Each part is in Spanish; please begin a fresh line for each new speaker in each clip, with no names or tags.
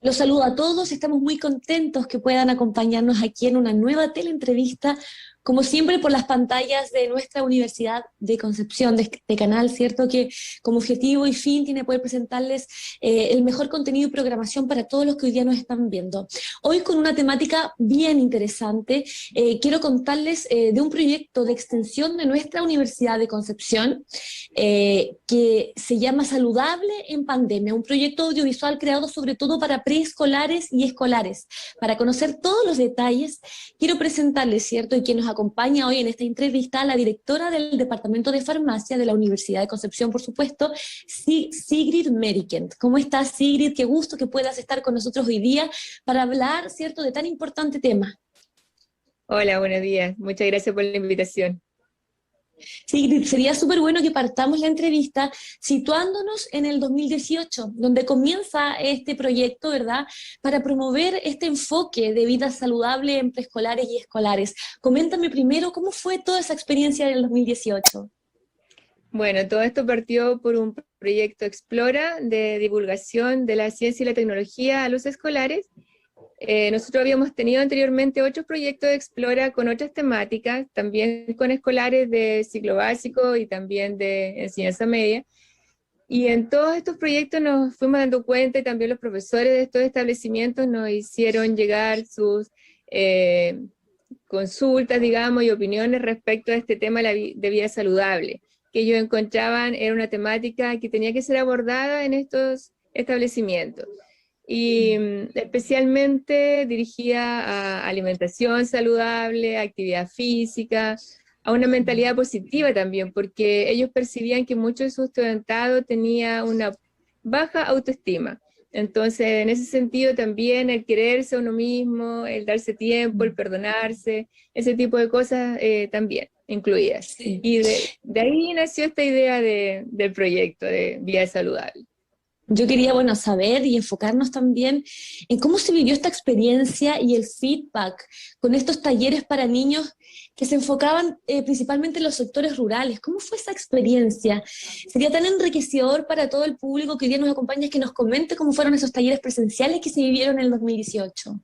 Los saludo a todos, estamos muy contentos que puedan acompañarnos aquí en una nueva teleentrevista, como siempre por las pantallas de nuestra Universidad de Concepción, de este canal, ¿cierto? Que como objetivo y fin tiene poder presentarles el mejor contenido y programación para todos los que hoy día nos están viendo. Hoy con una temática bien interesante, quiero contarles de un proyecto de extensión de nuestra Universidad de Concepción, que se llama Saludable en Pandemia, un proyecto audiovisual creado sobre todo para preescolares y escolares. Para conocer todos los detalles, quiero presentarles, ¿cierto? Y quien nos acompaña hoy en esta entrevista, a la directora del Departamento de Farmacia de la Universidad de Concepción, por supuesto, Sigrid Merikent. ¿Cómo estás, Sigrid? Qué gusto que puedas estar con nosotros hoy día para hablar, ¿cierto?, de tan importante tema.
Hola, buenos días. Muchas gracias por la invitación.
Sí, sería súper bueno que partamos la entrevista situándonos en el 2018, donde comienza este proyecto, ¿verdad?, para promover este enfoque de vida saludable en preescolares y escolares. Coméntame primero cómo fue toda esa experiencia del 2018.
Bueno, todo esto partió por un proyecto Explora de divulgación de la ciencia y la tecnología a los escolares. Nosotros habíamos tenido anteriormente otros proyectos de Explora con otras temáticas, también con escolares de ciclo básico y también de enseñanza media. Y en todos estos proyectos nos fuimos dando cuenta, y también los profesores de estos establecimientos nos hicieron llegar sus consultas, digamos, y opiniones respecto a este tema de vida saludable, que ellos encontraban era una temática que tenía que ser abordada en estos establecimientos. Y especialmente dirigida a alimentación saludable, actividad física, a una mentalidad positiva también, porque ellos percibían que mucho de su estudiantado tenía una baja autoestima. Entonces, en ese sentido también el quererse a uno mismo, el darse tiempo, el perdonarse, ese tipo de cosas también incluidas.
Sí.
Y de ahí nació esta idea del proyecto de vida saludable.
Yo quería, bueno, saber y enfocarnos también en cómo se vivió esta experiencia y el feedback con estos talleres para niños que se enfocaban principalmente en los sectores rurales. ¿Cómo fue esa experiencia? Sería tan enriquecedor para todo el público que hoy día nos acompaña que nos comente cómo fueron esos talleres presenciales que se vivieron en el 2018.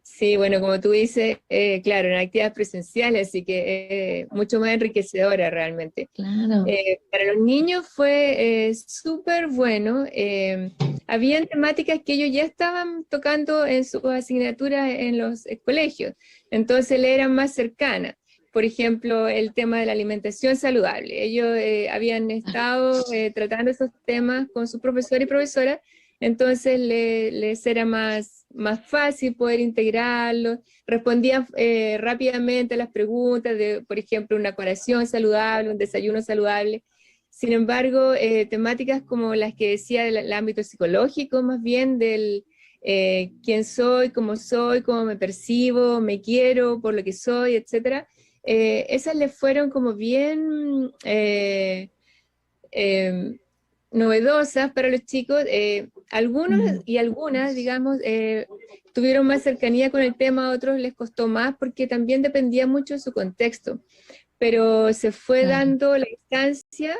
Sí, bueno, como tú dices, claro, en actividades presenciales, así que mucho más enriquecedora realmente.
Claro.
Para los niños fue súper bueno. Habían temáticas que ellos ya estaban tocando en sus asignaturas en los colegios, entonces le eran más cercanas. Por ejemplo, el tema de la alimentación saludable. Ellos habían estado tratando esos temas con sus profesores y profesoras, entonces les era más fácil poder integrarlos, respondían rápidamente a las preguntas de, por ejemplo, una colación saludable, un desayuno saludable. Sin embargo, temáticas como las que decía del ámbito psicológico, más bien del quién soy, cómo me percibo, me quiero por lo que soy, etcétera, esas les fueron como bien novedosas para los chicos. Algunos y algunas, digamos, tuvieron más cercanía con el tema, a otros les costó más porque también dependía mucho de su contexto, pero se fue
Claro.
dando la instancia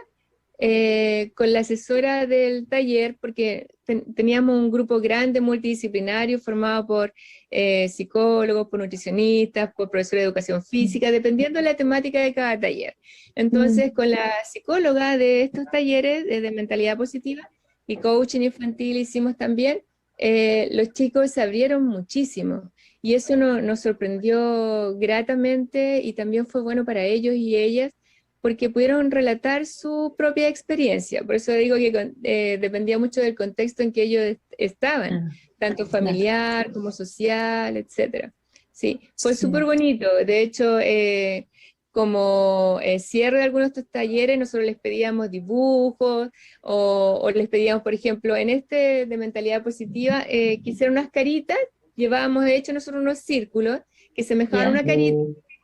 con la asesora del taller, porque teníamos un grupo grande multidisciplinario formado por psicólogos, por nutricionistas, por profesores de educación física, dependiendo de la temática de cada taller. Entonces, con la psicóloga de estos talleres de mentalidad positiva y coaching infantil hicimos también, los chicos se abrieron muchísimo. Y eso nos sorprendió gratamente y también fue bueno para ellos y ellas porque pudieron relatar su propia experiencia. Por eso digo que dependía mucho del contexto en que ellos estaban, tanto
Claro.
familiar como social, etc. Sí, fue súper
Sí.
bonito. De hecho, como cierre de algunos de estos talleres, nosotros les pedíamos dibujos o les pedíamos, por ejemplo, en este de mentalidad positiva, que hicieran unas caritas. Llevábamos, de hecho, nosotros unos círculos que semejaban
¿Ya?
una carita.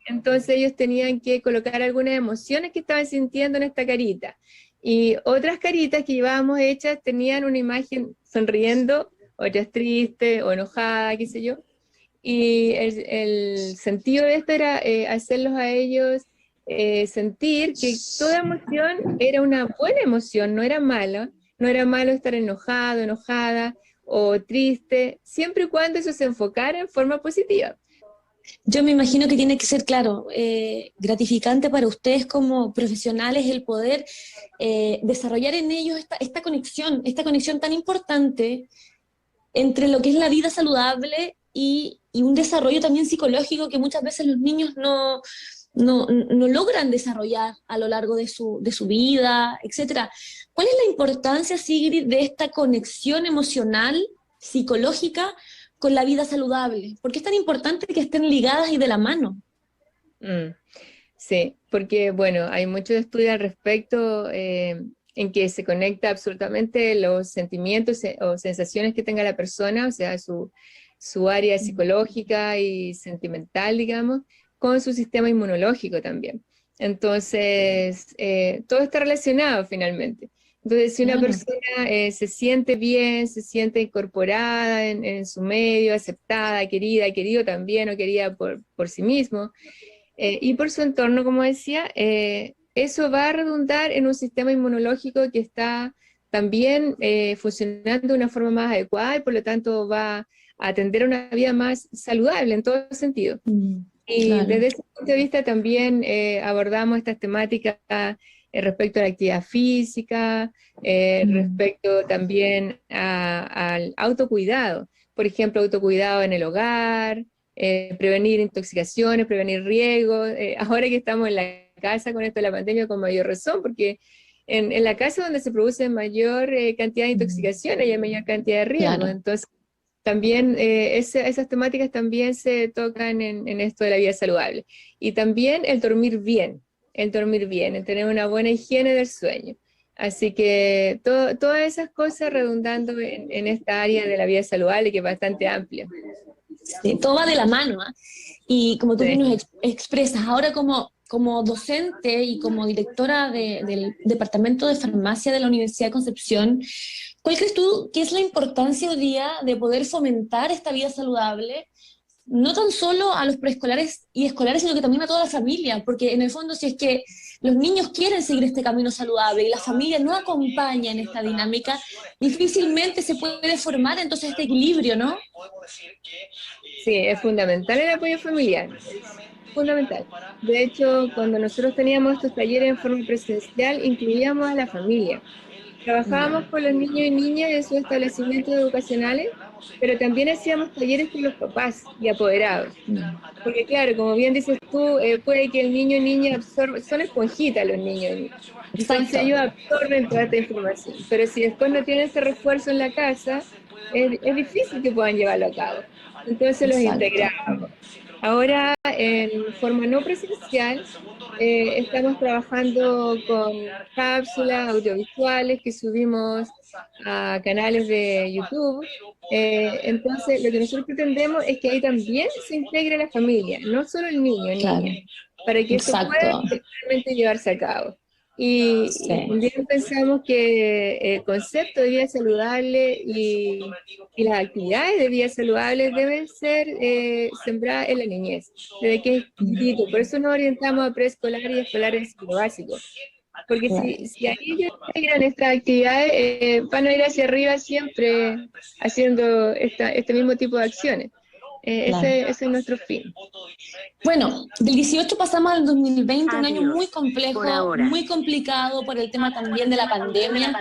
Entonces ellos tenían que colocar algunas emociones que estaban sintiendo en esta carita. Y otras caritas que llevábamos hechas tenían una imagen sonriendo, otras triste o enojada, qué sé yo. Y el sentido de esto era hacerlos a ellos sentir que toda emoción era una buena emoción, no era mala, no era malo estar enojado, enojada, o triste, siempre y cuando eso se enfocara en forma positiva.
Yo me imagino que tiene que ser, claro, gratificante para ustedes como profesionales el poder desarrollar en ellos esta conexión tan importante entre lo que es la vida saludable y un desarrollo también psicológico que muchas veces los niños no logran desarrollar a lo largo de su vida, etcétera. ¿Cuál es la importancia, Sigrid, de esta conexión emocional, psicológica, con la vida saludable? ¿Por qué es tan importante que estén ligadas y de la mano?
Mm, sí, porque bueno, hay muchos estudios al respecto en que se conecta absolutamente los sentimientos o sensaciones que tenga la persona, o sea, su área psicológica y sentimental, digamos, con su sistema inmunológico también. Entonces, todo está relacionado finalmente. Entonces, si una
Claro.
persona se siente bien, se siente incorporada en su medio, aceptada, querida, querido también o querida por sí mismo, y por su entorno, como decía, eso va a redundar en un sistema inmunológico que está también funcionando de una forma más adecuada y por lo tanto va a atender a una vida más saludable en todo sentido. Y
Claro.
desde ese punto de vista también abordamos estas temáticas respecto a la actividad física, respecto también al autocuidado. Por ejemplo, autocuidado en el hogar, prevenir intoxicaciones, prevenir riesgos. Ahora que estamos en la casa con esto de la pandemia con mayor razón, porque en la casa donde se produce mayor cantidad de intoxicaciones y hay mayor cantidad de riesgos.
Claro.
Entonces, también esas temáticas también se tocan en esto de la vida saludable. Y también el dormir bien, el tener una buena higiene del sueño. Así que todas esas cosas redundando en esta área de la vida saludable que es bastante amplia.
Sí, todo va de la mano, ¿ah? Y como tú bien
Sí.
nos expresas, ahora como docente y como directora del Departamento de Farmacia de la Universidad de Concepción, ¿cuál crees tú que es la importancia hoy día de poder fomentar esta vida saludable? No tan solo a los preescolares y escolares, sino que también a toda la familia, porque en el fondo si es que los niños quieren seguir este camino saludable y la familia no acompaña en esta dinámica, difícilmente se puede formar entonces este equilibrio, ¿no?
Sí, es fundamental el apoyo familiar, es fundamental. De hecho, cuando nosotros teníamos estos talleres en forma presencial, incluíamos a la familia. Trabajábamos con los niños y niñas en sus establecimientos educacionales, pero también hacíamos talleres con los papás y apoderados. Porque claro, como bien dices tú, puede que el niño y niña absorban, son esponjitas los niños y niñas. Entonces
Exacto.
ellos absorben toda esta información. Pero si después no tienen ese refuerzo en la casa, es difícil que puedan llevarlo a cabo. Entonces los
Exacto.
integramos. Ahora, en forma no presencial, estamos trabajando con cápsulas audiovisuales que subimos a canales de YouTube. Entonces, lo que nosotros pretendemos es que ahí también se integre la familia, no solo el niño o
Claro.
niña, para que esto pueda
Exacto.
efectivamente llevarse a cabo. Y
Sí.
también pensamos que el concepto de vida saludable y las actividades de vida saludable deben ser sembradas en la niñez, desde que es chiquitito. Por eso nos orientamos a preescolar y escolar en ciclo básico. Porque
Claro.
si ahí ellos integran estas actividades, van a ir hacia arriba siempre haciendo este mismo tipo de acciones.
Claro.
Ese es nuestro fin.
Bueno, del 18 pasamos al 2020, un año muy
Adiós, por
complejo,
ahora.
muy complicado por el tema también de la pandemia.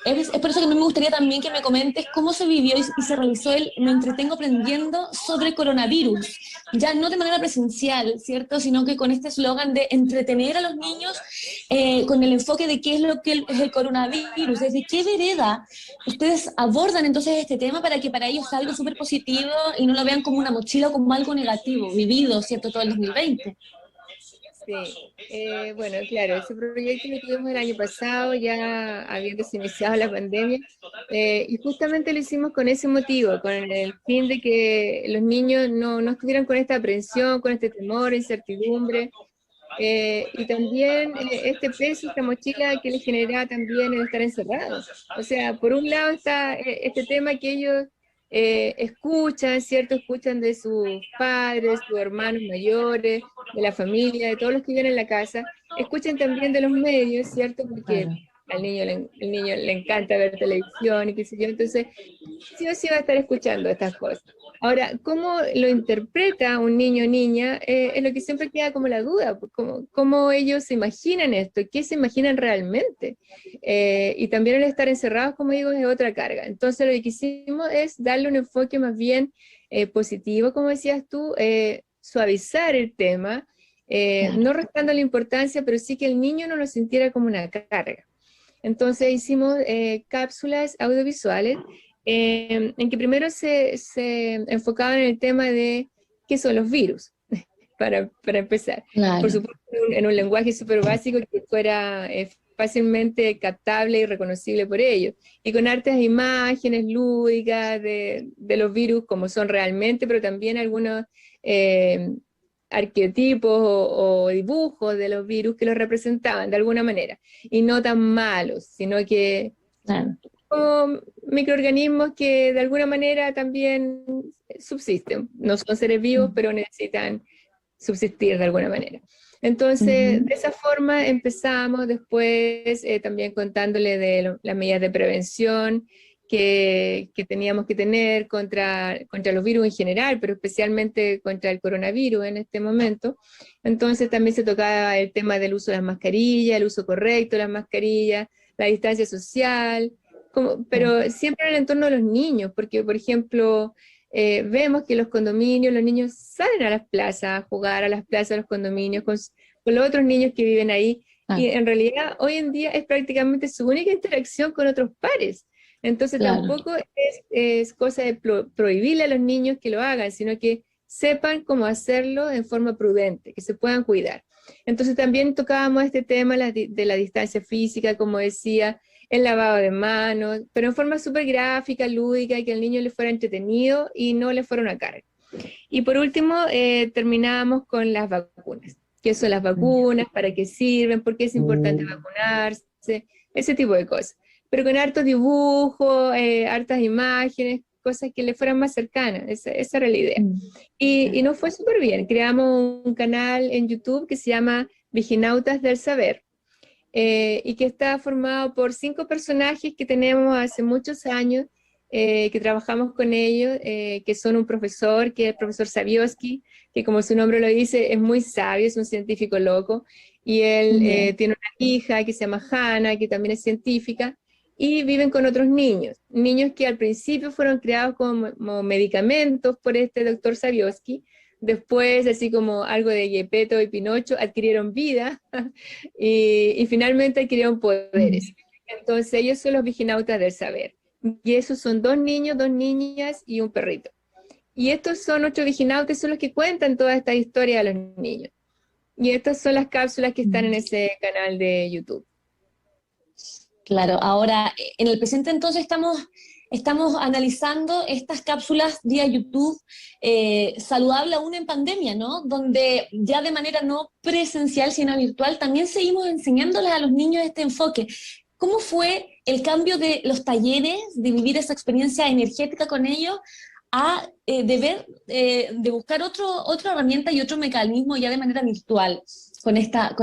Es por eso que a mí me gustaría también que me comentes cómo se vivió y se realizó el Me entretengo aprendiendo sobre coronavirus. Ya no de manera presencial, ¿cierto? Sino que con este eslogan de entretener a los niños con el enfoque de qué es lo que es el coronavirus, desde qué vereda ustedes abordan entonces este tema para que para ellos sea algo súper positivo y no lo vean como una mochila o como algo negativo, vivido, ¿cierto? Todo el 2020.
Sí, bueno, claro, ese proyecto lo tuvimos el año pasado, ya habiéndose iniciado la pandemia, y justamente lo hicimos con ese motivo, con el fin de que los niños no estuvieran con esta aprensión, con este temor, incertidumbre, y también este peso, esta mochila que les genera también el estar encerrados. O sea, por un lado está este tema que ellos escuchan, ¿cierto? Escuchan de sus padres, sus hermanos mayores, de la familia, de todos los que viven en la casa. Escuchan también de los medios, ¿cierto? Porque
Claro.
el niño le encanta ver televisión y qué sé yo, entonces sí o sí va a estar escuchando estas cosas. Ahora, ¿cómo lo interpreta un niño o niña? Es lo que siempre queda como la duda, pues, cómo ellos se imaginan esto, qué se imaginan realmente. Y también el estar encerrados, como digo, es otra carga. Entonces lo que hicimos es darle un enfoque más bien positivo, como decías tú, suavizar el tema,
Claro,
no restando la importancia, pero sí que el niño no lo sintiera como una carga. Entonces hicimos cápsulas audiovisuales en que primero se enfocaban en el tema de qué son los virus, para empezar. Por
claro.
supuesto, en un lenguaje súper básico que fuera fácilmente captable y reconocible por ellos. Y con hartas imágenes lúdicas de los virus como son realmente, pero también algunos eh, arquetipos o dibujos de los virus que los representaban de alguna manera. Y no tan malos, sino que
Claro.
como microorganismos que de alguna manera también subsisten. No son seres vivos, pero necesitan subsistir de alguna manera. Entonces,
Ujú.
de esa forma empezamos después también contándole de las medidas de prevención que teníamos que tener contra los virus en general, pero especialmente contra el coronavirus en este momento. Entonces también se tocaba el tema del uso de las mascarillas, el uso correcto de las mascarillas, la distancia social, pero siempre en el entorno de los niños, porque por ejemplo vemos que los condominios, los niños salen a las plazas, a jugar a las plazas de los condominios con los otros niños que viven ahí, y
Ah,
en realidad hoy en día es prácticamente su única interacción con otros pares. Entonces
claro.
tampoco es cosa de prohibirle a los niños que lo hagan, sino que sepan cómo hacerlo en forma prudente, que se puedan cuidar. Entonces también tocábamos este tema de la distancia física, como decía, el lavado de manos, pero en forma súper gráfica, lúdica, y que al niño le fuera entretenido y no le fuera una carga. Y por último, terminábamos con las vacunas. ¿Qué son las vacunas? ¿Para qué sirven? ¿Por qué es importante vacunarse? Ese tipo de cosas. Pero con hartos dibujos, hartas imágenes, cosas que le fueran más cercanas. Esa era la idea. Y nos fue súper bien. Creamos un canal en YouTube que se llama Viginautas del Saber, y que está formado por 5 personajes que tenemos hace muchos años, que trabajamos con ellos, que son un profesor, que es el profesor Savioski, que como su nombre lo dice, es muy sabio, es un científico loco, y él
Ya.
tiene una hija que se llama Hannah, que también es científica, y viven con otros niños, niños que al principio fueron creados como medicamentos por este doctor Savioski. Después, así como algo de Gepetto y Pinocho, adquirieron vida y finalmente adquirieron poderes. Entonces ellos son los viginautas del saber. Y esos son 2 niños, 2 niñas y un perrito. Y estos son 8 viginautas, son los que cuentan toda esta historia a los niños. Y estas son las cápsulas que están en ese canal de YouTube.
Claro, ahora en el presente entonces estamos analizando estas cápsulas vía YouTube, saludable aún en pandemia, ¿no? Donde ya de manera no presencial, sino virtual, también seguimos enseñándoles a los niños este enfoque. ¿Cómo fue el cambio de los talleres, de vivir esa experiencia energética con ellos, a de buscar otra herramienta y otro mecanismo ya de manera virtual con estas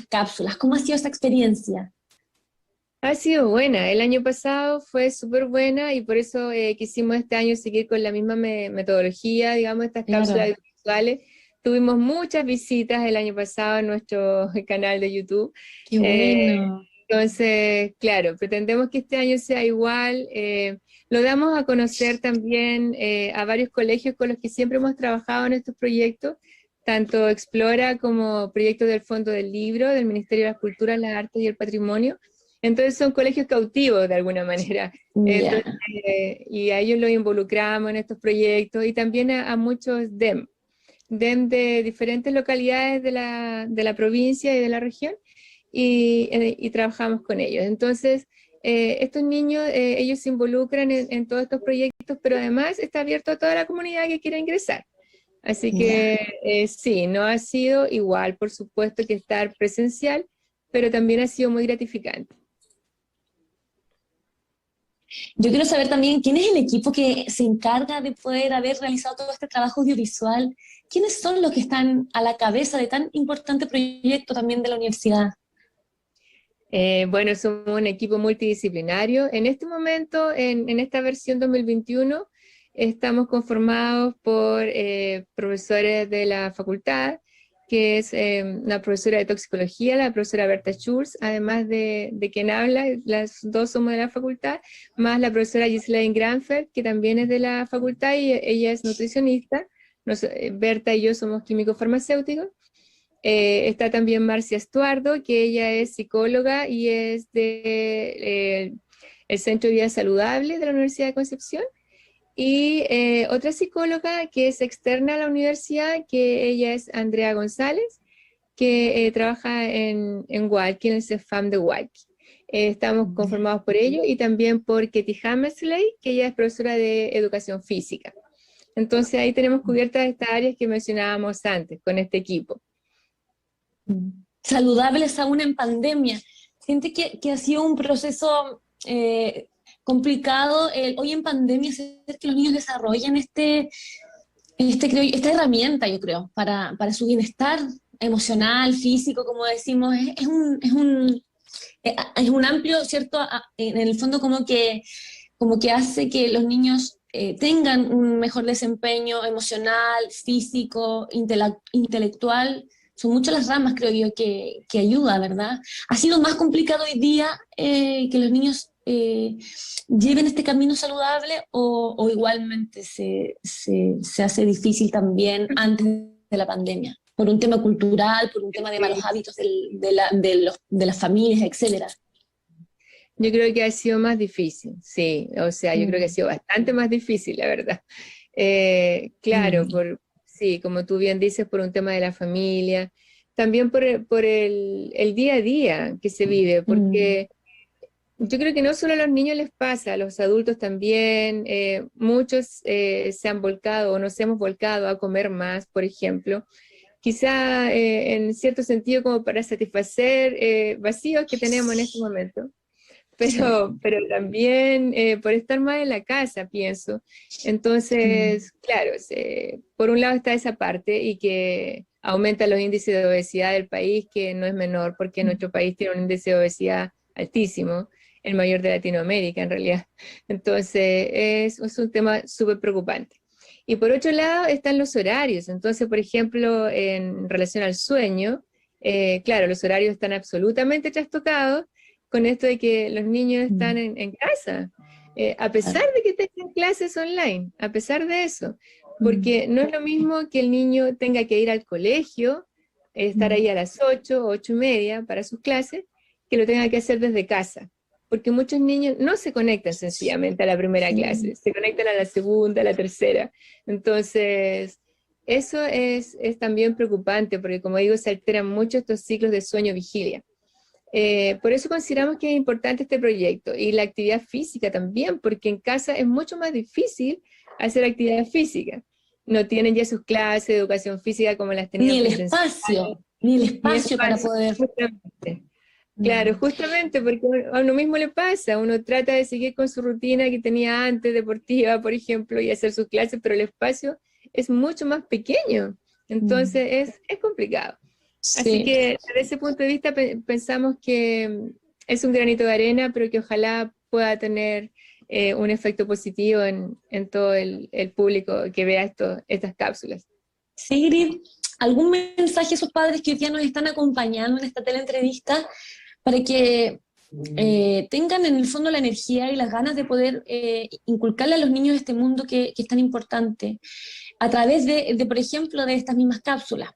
cápsulas? ¿Cómo ha sido esa experiencia?
Ha sido buena, el año pasado fue súper buena y por eso quisimos este año seguir con la misma metodología, digamos, estas
Claro,
cápsulas visuales. Tuvimos muchas visitas el año pasado en nuestro canal de YouTube.
qué
Eh,
bueno.
entonces, claro, pretendemos que este año sea igual. Lo damos a conocer también a varios colegios con los que siempre hemos trabajado en estos proyectos, tanto Explora como proyectos del Fondo del Libro, del Ministerio de las Culturas, las Artes y el Patrimonio. Entonces son colegios cautivos de alguna manera. Entonces,
Ya.
y a ellos los involucramos en estos proyectos y también a muchos DEM de diferentes localidades de la provincia y de la región y trabajamos con ellos. Entonces, estos niños, ellos se involucran en todos estos proyectos, pero además está abierto a toda la comunidad que quiera ingresar. Así
Ya.
que sí, no ha sido igual, por supuesto, que estar presencial, pero también ha sido muy gratificante.
Yo quiero saber también quién es el equipo que se encarga de poder haber realizado todo este trabajo audiovisual. ¿Quiénes son los que están a la cabeza de tan importante proyecto también de la universidad?
Bueno, somos un equipo multidisciplinario. En este momento, en esta versión 2021, estamos conformados por profesores de la facultad, que es una profesora de toxicología, la profesora Berta Schulz, además de quien habla, las dos somos de la facultad, más la profesora Ghislaine Granfeld, que también es de la facultad y ella es nutricionista. Berta y yo somos químicos farmacéuticos. Está también Marcia Estuardo, que ella es psicóloga y es de el Centro de Vida Saludable de la Universidad de Concepción. Y otra psicóloga que es externa a la universidad, que ella es Andrea González, que trabaja en Hualqui, en el CEFAM de Hualqui. Estamos conformados por ello y también por Katie Hammersley, que ella es profesora de educación física. Entonces ahí tenemos cubiertas estas áreas que mencionábamos antes con este equipo.
Saludables aún en pandemia. Siente que ha sido un proceso complicado hoy en pandemia hacer que los niños desarrollen esta herramienta, yo creo, para su bienestar emocional, físico, como decimos. Es un amplio, ¿cierto? En el fondo como que hace que los niños tengan un mejor desempeño emocional, físico, intelectual. Son muchas las ramas, creo yo, que ayuda, ¿verdad? ¿Ha sido más complicado hoy día que los niños lleven este camino saludable o igualmente se hace difícil también antes de la pandemia? Por un tema cultural, por un tema de malos hábitos de las familias, etcétera.
Yo creo que ha sido más difícil, sí, o sea, yo creo que ha sido bastante más difícil, la verdad. Claro, sí, como tú bien dices, por un tema de la familia, también por el día a día que se vive, porque yo creo que no solo a los niños les pasa, a los adultos también, muchos se han volcado o nos hemos volcado a comer más, por ejemplo, quizá en cierto sentido como para satisfacer vacíos que tenemos en este momento. Pero también por estar más en la casa, pienso. Entonces, claro, por un lado está esa parte y que aumenta los índices de obesidad del país, que no es menor, porque nuestro país tiene un índice de obesidad altísimo, el mayor de Latinoamérica en realidad. Entonces, es un tema súper preocupante. Y por otro lado están los horarios. Entonces, por ejemplo, en relación al sueño, claro, los horarios están absolutamente trastocados con esto de que los niños están en casa, a pesar de que tengan clases online, a pesar de eso, porque no es lo mismo que el niño tenga que ir al colegio, estar ahí a las 8, 8:30 para sus clases, que lo tenga que hacer desde casa, porque muchos niños no se conectan sencillamente a la primera clase, se conectan a la segunda, a la tercera, entonces eso es también preocupante, porque como digo, se alteran mucho estos ciclos de sueño-vigilia. Por eso consideramos que es importante este proyecto y la actividad física también, porque en casa es mucho más difícil hacer actividad física. No tienen ya sus clases de educación física como las tenían presenciales.
Ni el espacio para poder.
Justamente. Claro, justamente porque a uno mismo le pasa, uno trata de seguir con su rutina que tenía antes, deportiva, por ejemplo, y hacer sus clases, pero el espacio es mucho más pequeño, entonces es complicado. Así que desde ese punto de vista pensamos que es un granito de arena, pero que ojalá pueda tener un efecto positivo en todo el público que vea estas cápsulas.
Sigrid, ¿algún mensaje a esos padres que hoy día nos están acompañando en esta teleentrevista para que tengan en el fondo la energía y las ganas de poder inculcarle a los niños este mundo que es tan importante a través de, por ejemplo, de estas mismas cápsulas?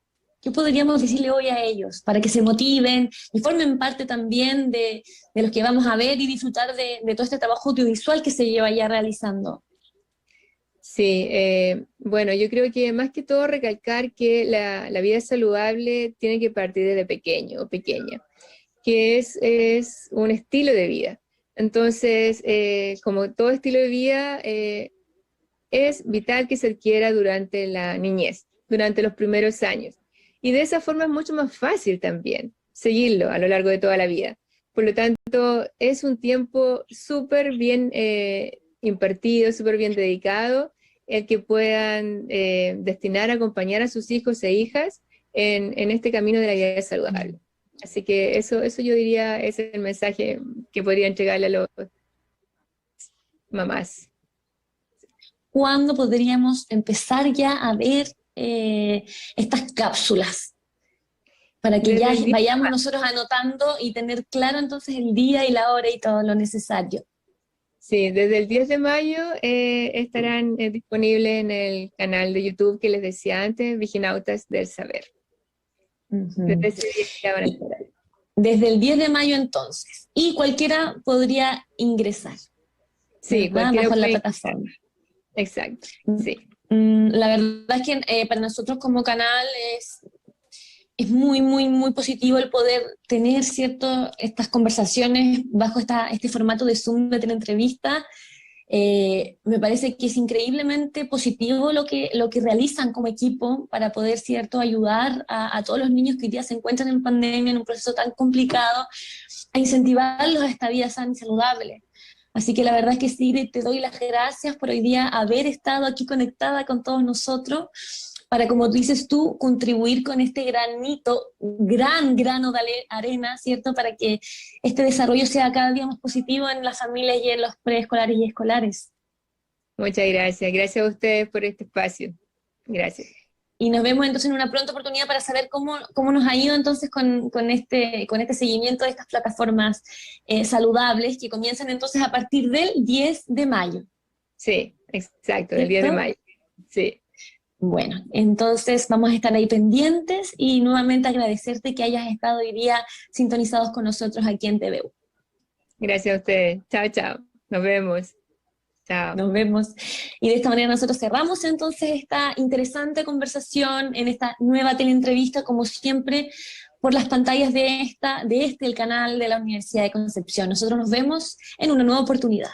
¿Qué podríamos decirle hoy a ellos para que se motiven y formen parte también de los que vamos a ver y disfrutar de todo este trabajo audiovisual que se lleva ya realizando?
Sí, bueno, yo creo que más que todo recalcar que la vida saludable tiene que partir desde pequeño o pequeña, que es un estilo de vida. Entonces, como todo estilo de vida, es vital que se adquiera durante la niñez, durante los primeros años. Y de esa forma es mucho más fácil también seguirlo a lo largo de toda la vida. Por lo tanto, es un tiempo súper bien impartido, súper bien dedicado, el que puedan destinar a acompañar a sus hijos e hijas en este camino de la vida saludable. Así que eso yo diría es el mensaje que podría entregarle a los mamás.
¿Cuándo podríamos empezar ya a ver estas cápsulas? Para que
Desde
ya
el día,
vayamos nosotros anotando y tener claro entonces el día y la hora y todo lo necesario.
sí, desde el 10 de mayo estarán disponibles en el canal de YouTube que les decía antes, Viginautas del Saber.
Ujú.
Desde ese día ya van a
Y
estar ahí.
desde el 10 de mayo entonces. Y cualquiera podría ingresar,
Sí,
¿verdad?
cualquiera
Bajo la
puede.
plataforma.
Exacto, sí.
La verdad es que para nosotros como canal es muy, muy, muy positivo el poder tener, ¿cierto?, estas conversaciones bajo este formato de Zoom de teleentrevista. Me parece que es increíblemente positivo lo que realizan como equipo para poder, ¿cierto?, ayudar a todos los niños que hoy día se encuentran en pandemia, en un proceso tan complicado, a incentivarlos a esta vida sana y saludable. Así que la verdad es que Sigrid, te doy las gracias por hoy día haber estado aquí conectada con todos nosotros para, como dices tú, contribuir con este granito, gran grano de arena, ¿cierto? Para que este desarrollo sea cada día más positivo en las familias y en los preescolares y escolares.
Muchas gracias. Gracias a ustedes por este espacio. Gracias.
Y nos vemos entonces en una pronta oportunidad para saber cómo nos ha ido entonces con este seguimiento de estas plataformas saludables que comienzan entonces a partir del 10 de mayo,
Sí, exacto, el 10 de
¿cierto?
mayo. Sí,
Bueno, entonces vamos a estar ahí pendientes y nuevamente agradecerte que hayas estado hoy día sintonizados con nosotros aquí en TVU.
gracias a ustedes. Chao, chao. Nos vemos. Chao.
Nos vemos. Y de esta manera nosotros cerramos entonces esta interesante conversación en esta nueva teleentrevista, como siempre, por las pantallas de el canal de la Universidad de Concepción. Nosotros nos vemos en una nueva oportunidad.